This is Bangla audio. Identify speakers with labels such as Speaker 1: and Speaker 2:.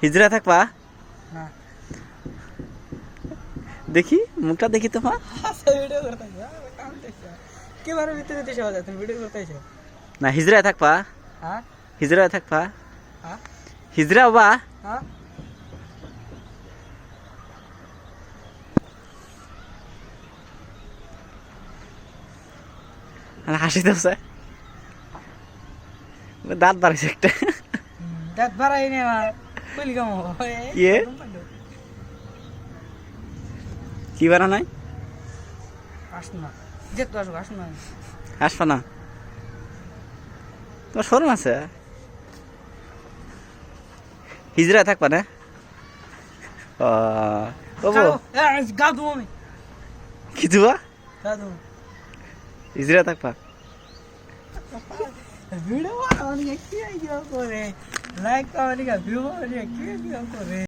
Speaker 1: হিজড়া থাকবা
Speaker 2: না
Speaker 1: দেখি মুখটা দেখি তোমার
Speaker 2: ভিডিও করতেছ কি বারে ভিতরে দিতে যাও তুমি ভিডিও করতেছ
Speaker 1: না হিজড়া থাকবা
Speaker 2: হ্যাঁ
Speaker 1: হিজড়া থাকবা
Speaker 2: হ্যাঁ
Speaker 1: হিজড়া বা
Speaker 2: হ্যাঁ
Speaker 1: হাসি দিচ্ছে দাঁত বাড়াইছে একটা
Speaker 2: দাঁত বাড়াই নে কইলি কাম
Speaker 1: ইয়ে কি বাড়া নাই
Speaker 2: আসো না যে তো আসো না
Speaker 1: আসবা না তোমার শরম আছে হিজড়া থাকবা না ও
Speaker 2: গা দু আমি
Speaker 1: কি দিবা
Speaker 2: গা দু
Speaker 1: হিজড়া থাকবা
Speaker 2: ভিডিও বানাও নি কি আইডিয়া করে লাইক কমেন্ট ভিডিও বানাও নি কি আইডিয়া করে